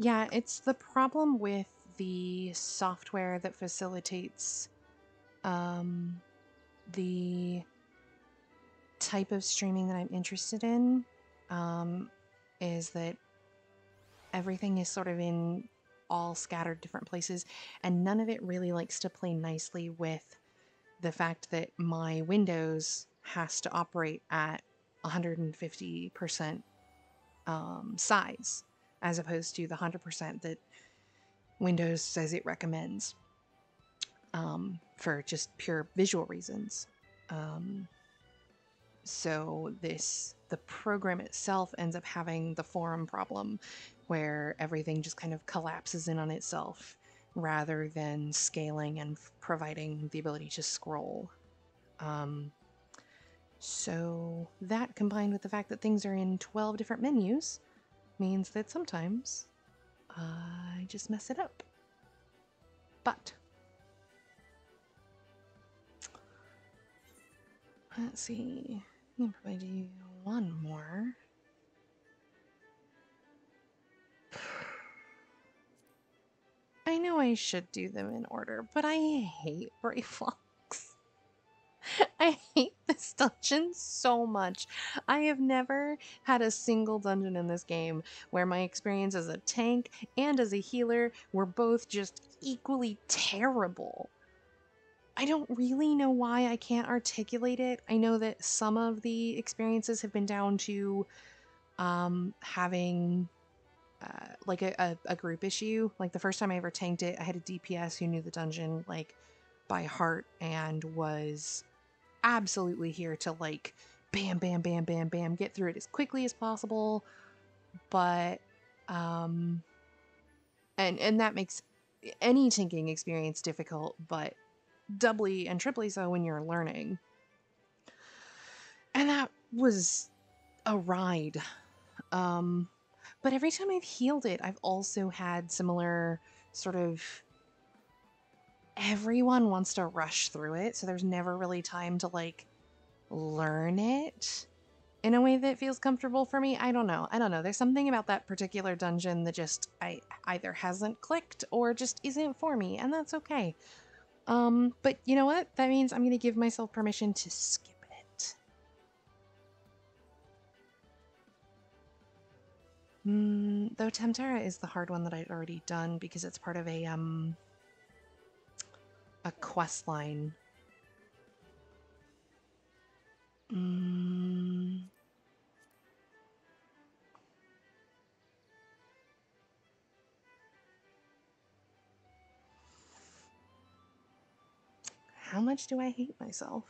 Yeah, it's the problem with the software that facilitates um, the type of streaming that I'm interested in, um, is that everything is sort of in all scattered different places, and none of it really likes to play nicely with the fact that my Windows has to operate at 150% size, as opposed to the 100% that Windows says it recommends, for just pure visual reasons. Um, so the program itself ends up having the forum problem where everything just kind of collapses in on itself rather than scaling and providing the ability to scroll. Um, so that combined with the fact that things are in 12 different menus means that sometimes I just mess it up. But let's see. I can probably do one more. I know I should do them in order, but I hate Brave Fox. I hate this dungeon so much. I have never had a single dungeon in this game where my experience as a tank and as a healer were both just equally terrible. I don't really know why. I can't articulate it. I know that some of the experiences have been down to having like a group issue. Like the first time I ever tanked it, I had a DPS who knew the dungeon like by heart and was absolutely here to like bam, bam, bam, bam, bam, get through it as quickly as possible. But and that makes any tanking experience difficult, but doubly and triply so when you're learning. And that was a ride. Um, but every time I've healed it, I've also had similar sort of everyone wants to rush through it, so there's never really time to like learn it in a way that feels comfortable for me. I don't know. I don't know. There's something about that particular dungeon that just I either hasn't clicked or just isn't for me, and that's okay. But you know what? That means I'm going to give myself permission to skip it. Though Temptera is the hard one that I'd already done because it's part of a quest line. How much do I hate myself?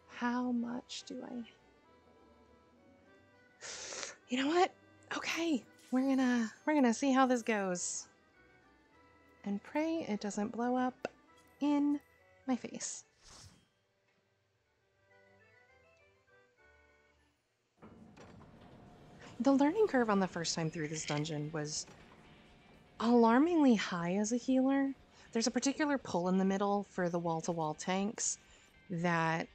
How much do I? You know what? Okay, we're gonna see how this goes, and pray it doesn't blow up in my face. The learning curve on the first time through this dungeon was alarmingly high as a healer. There's a particular pull in the middle for the wall-to-wall tanks that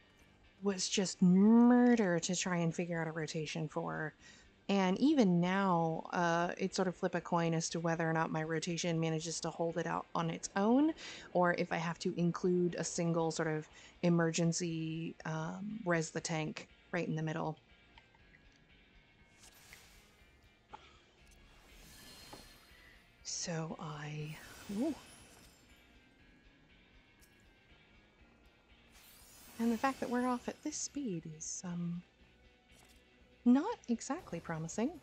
was just murder to try and figure out a rotation for. And even now, it's sort of flip a coin as to whether or not my rotation manages to hold it out on its own, or if I have to include a single sort of emergency res the tank right in the middle. So ooh. And the fact that we're off at this speed is not exactly promising.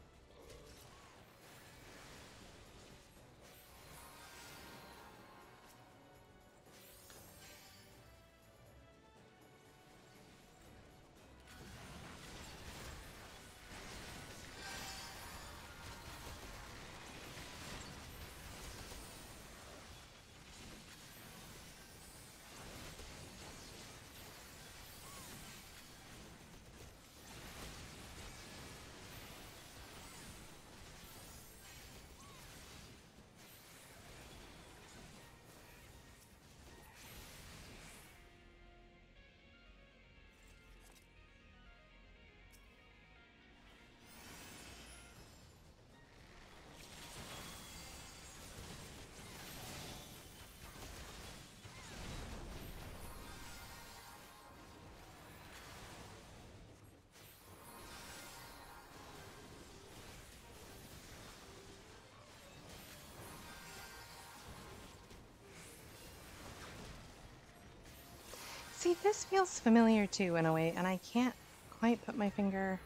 See, this feels familiar too in a way, and I can't quite put my finger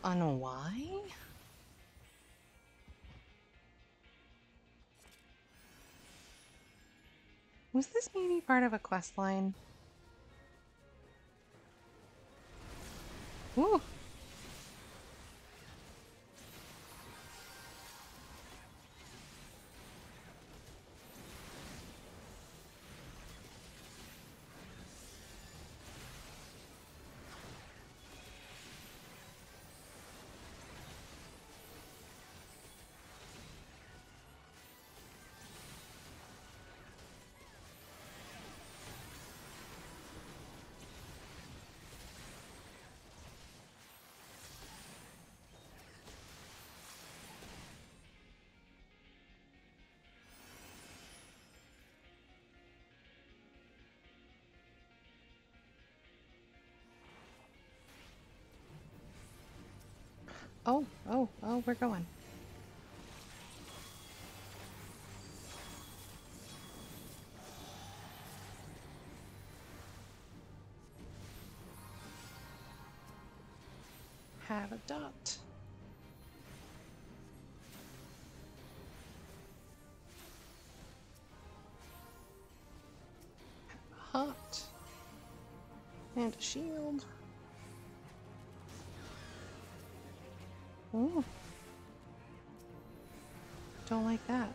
on why. Was this maybe part of a quest line? Ooh. Oh, we're going. Have a dot. Have a hot. And a shield. Ooh. Don't like that.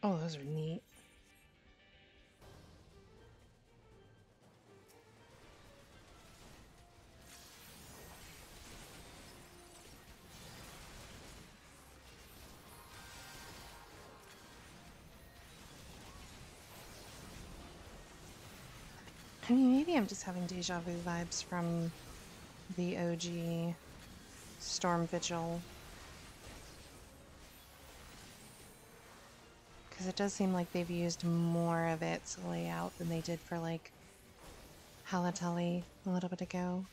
Oh, those are neat. I mean, maybe I'm just having deja vu vibes from the OG Storm Vigil. Because it does seem like they've used more of its layout than they did for, like, Halatali a little bit ago.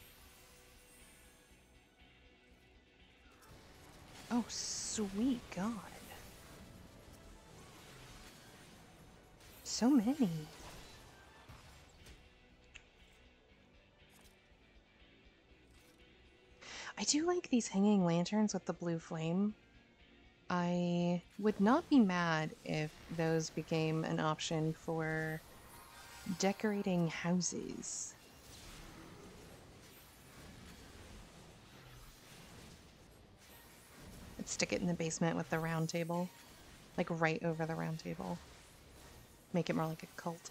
Oh, sweet God. So many. I do like these hanging lanterns with the blue flame. I would not be mad if those became an option for decorating houses. I'd stick it in the basement with the round table, like right over the round table. Make it more like a cult.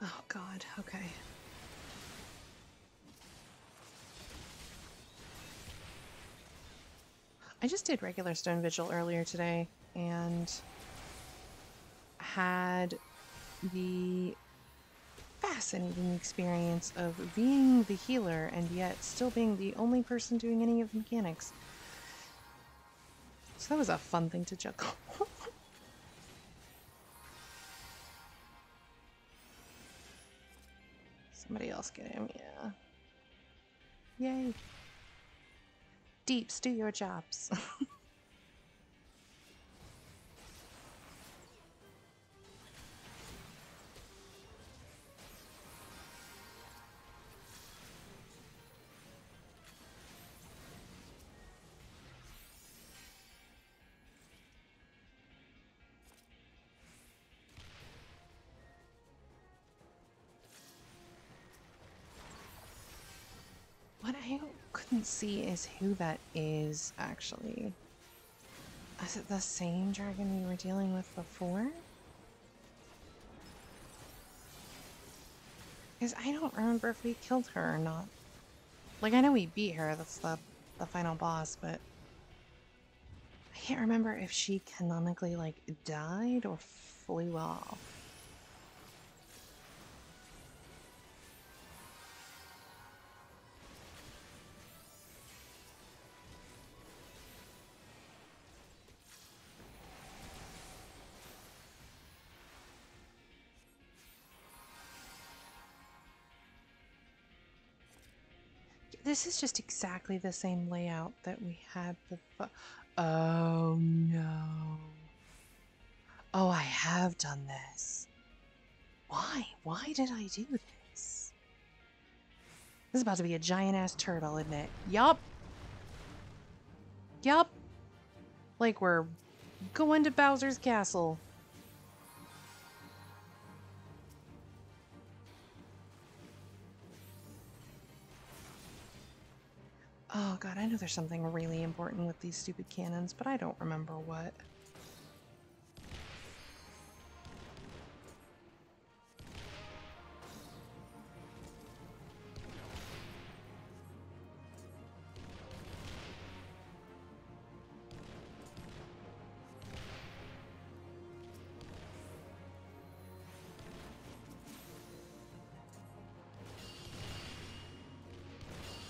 Oh God, okay. I just did regular Stone Vigil earlier today and had the fascinating experience of being the healer and yet still being the only person doing any of the mechanics. So that was a fun thing to juggle. Somebody else get him, yeah. Yay. Deeps, do your jobs. What I couldn't see is who that is, actually. Is it the same dragon we were dealing with before? Because I don't remember if we killed her or not. Like, I know we beat her, that's the final boss, but I can't remember if she canonically, like, died or flew off. This is just exactly the same layout that we had before. Oh no. Oh, I have done this. Why? Why did I do this? This is about to be a giant ass turtle, isn't it? Yup. Yup. Like we're going to Bowser's castle. Oh god, I know there's something really important with these stupid cannons, but I don't remember what.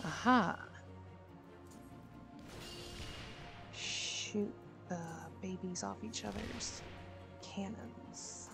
Aha. Shoot the babies off each other's cannons.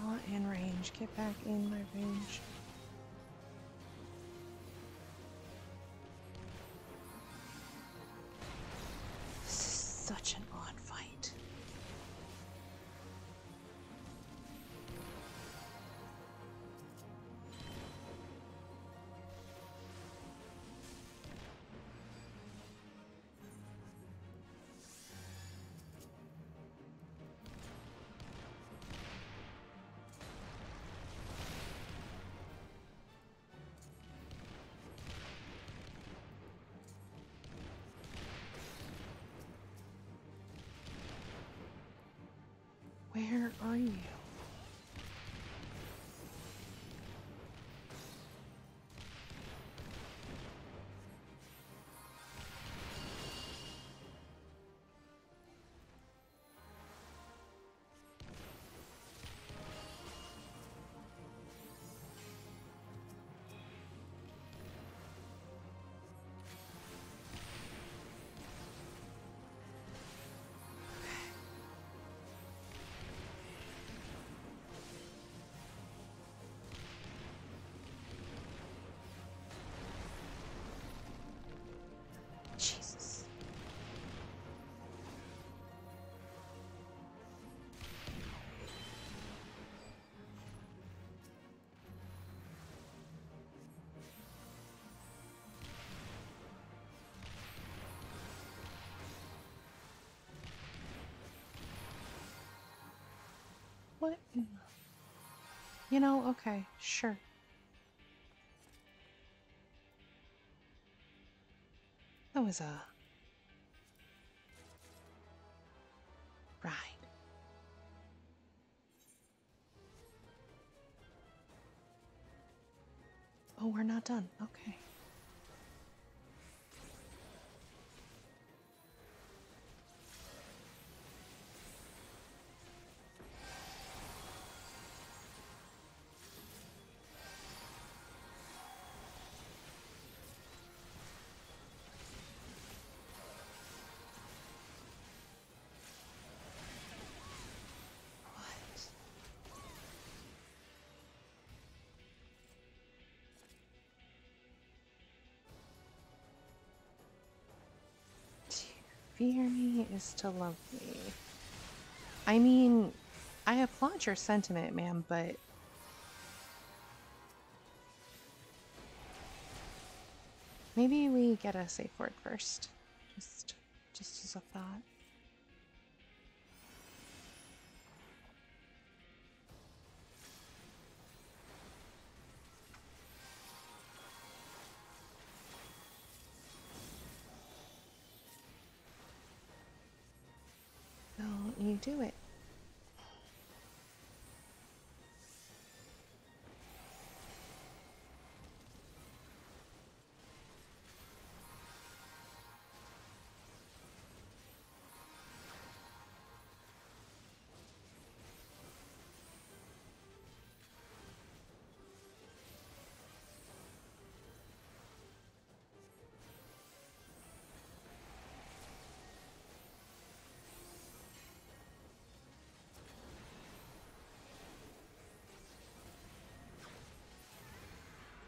Not in range. Get back in my range. This is such an odd fight. Where are you? What? You know, okay, sure. That was a ride. Oh, we're not done. Okay. What? To fear me is to love me. I mean, I applaud your sentiment, ma'am, but maybe we get a safe word first. Just as a thought. Don't you do it.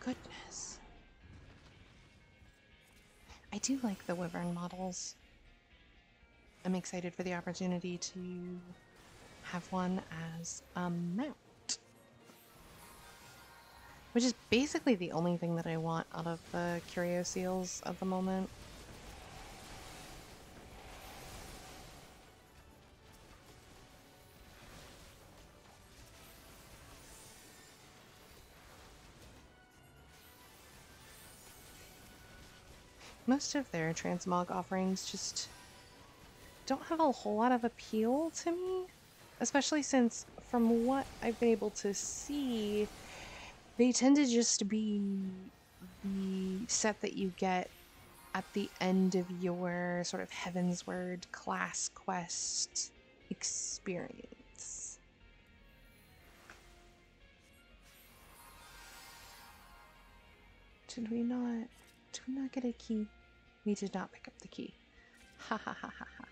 Goodness. I do like the Wyvern models. I'm excited for the opportunity to have one as a mount. Which is basically the only thing that I want out of the Curio Seals at the moment. Most of their transmog offerings just don't have a whole lot of appeal to me, especially since from what I've been able to see, they tend to just be the set that you get at the end of your sort of Heavensward class quest experience. Did we not get a key? We did not pick up the key. Ha ha ha ha ha.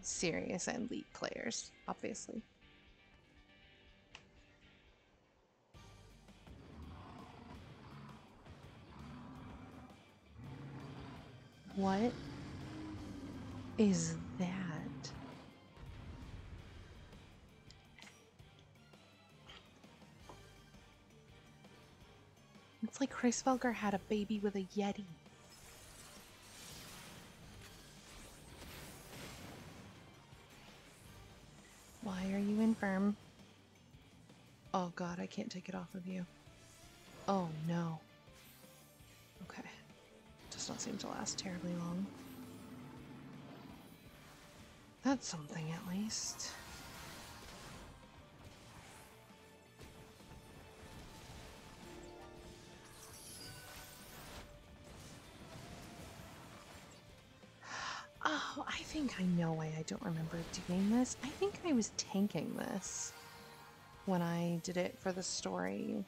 Serious and elite players, obviously. What is that? It's like Kreisfelger had a baby with a Yeti. Why are you infirm? Oh god, I can't take it off of you. Oh no. Okay. Does not seem to last terribly long. That's something at least. Oh, I think I know why I don't remember doing this. I think I was tanking this when I did it for the story.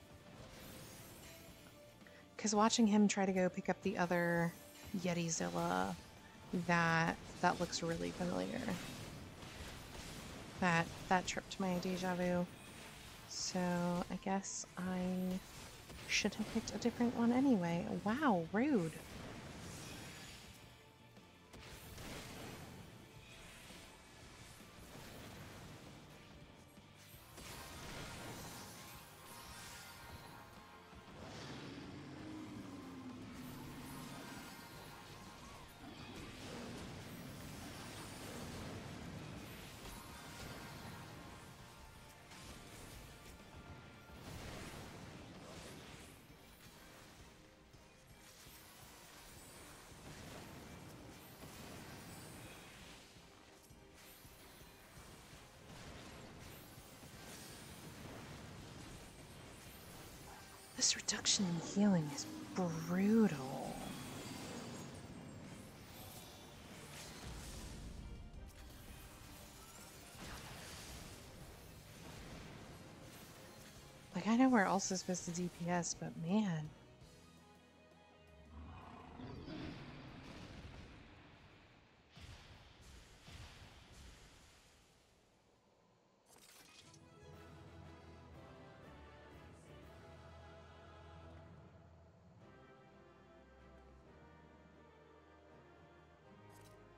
Because watching him try to go pick up the other Yetizilla, that looks really familiar. That tripped my deja vu. So I guess I should have picked a different one anyway. Wow, rude. This reduction in healing is brutal. Like, I know we're also supposed to DPS, but man.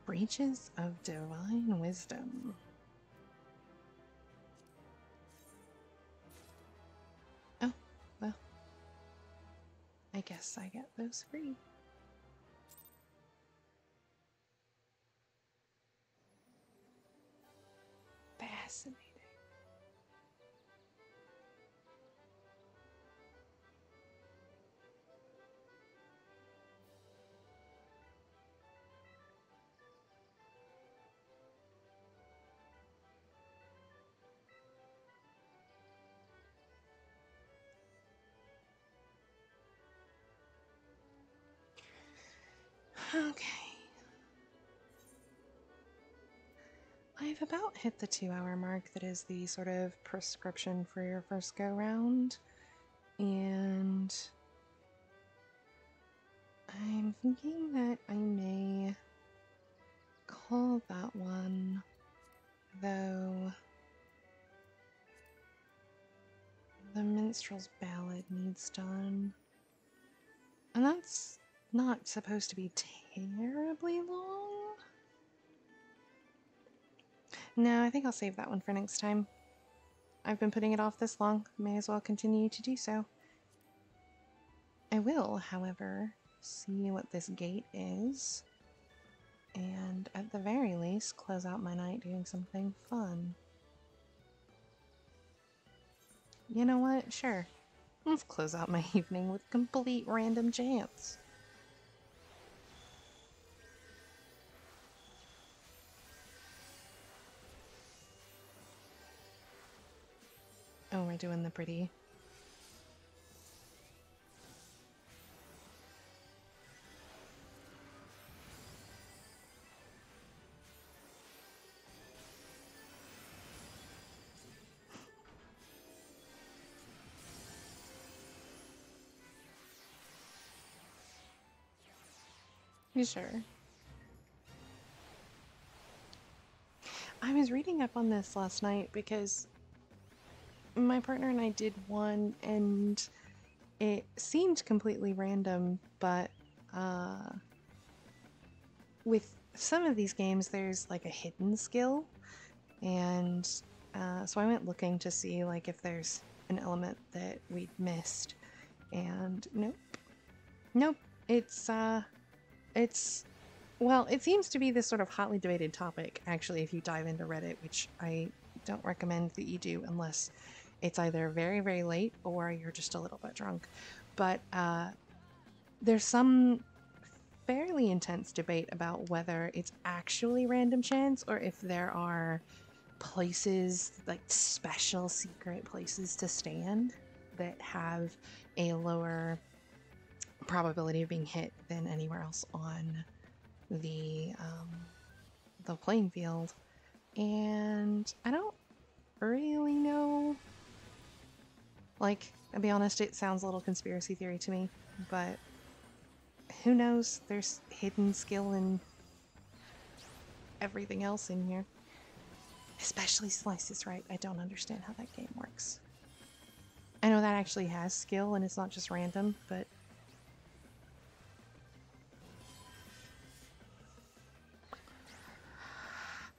Breaches of divine wisdom. Oh, well. I guess I get those free. Fascinating. Okay. I've about hit the 2-hour mark that is the sort of prescription for your first go round. And I'm thinking that I may call that one, though the minstrel's ballad needs done. And that's not supposed to be terribly long. No, I think I'll save that one for next time. I've been putting it off this long, may as well continue to do so. I will, however, see what this gate is, and at the very least, close out my night doing something fun. You know what? Sure. Let's close out my evening with complete random chance. Oh, we're doing the pretty. You sure? I was reading up on this last night because my partner and I did one and it seemed completely random, but with some of these games there's like a hidden skill, and so I went looking to see like if there's an element that we'd missed, and nope, it's well, it seems to be this sort of hotly debated topic actually if you dive into Reddit, which I don't recommend that you do unless it's either very, very late or you're just a little bit drunk. But there's some fairly intense debate about whether it's actually random chance or if there are places, like special secret places to stand that have a lower probability of being hit than anywhere else on the playing field. And I don't really know. Like, I'll be honest, it sounds a little conspiracy theory to me, but who knows? There's hidden skill in everything else in here. Especially Slice is Right. I don't understand how that game works. I know that actually has skill and it's not just random, but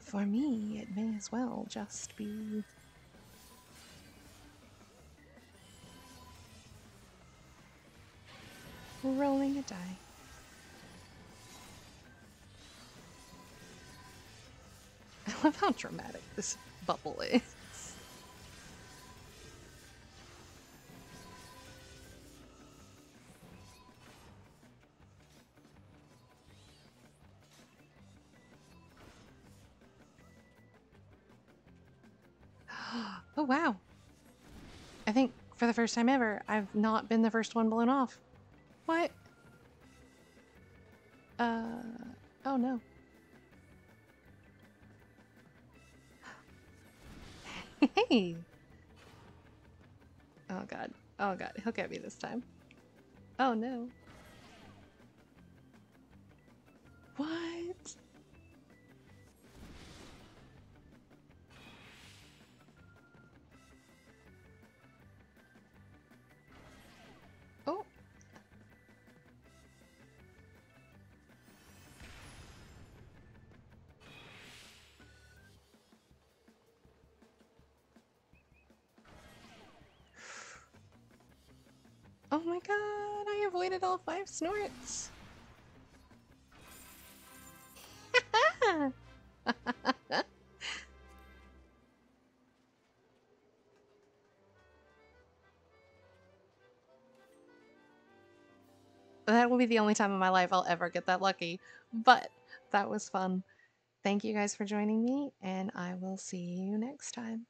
for me, it may as well just be rolling a die. I love how dramatic this bubble is. Oh wow. I think For the first time ever, I've not been the first one blown off. What? Oh no. Hey! Oh god. Oh god, he'll get me this time. Oh no. What? Oh. Oh my god, I avoided all 5 snorts. That will be the only time in my life I'll ever get that lucky, but that was fun. Thank you guys for joining me, and I will see you next time.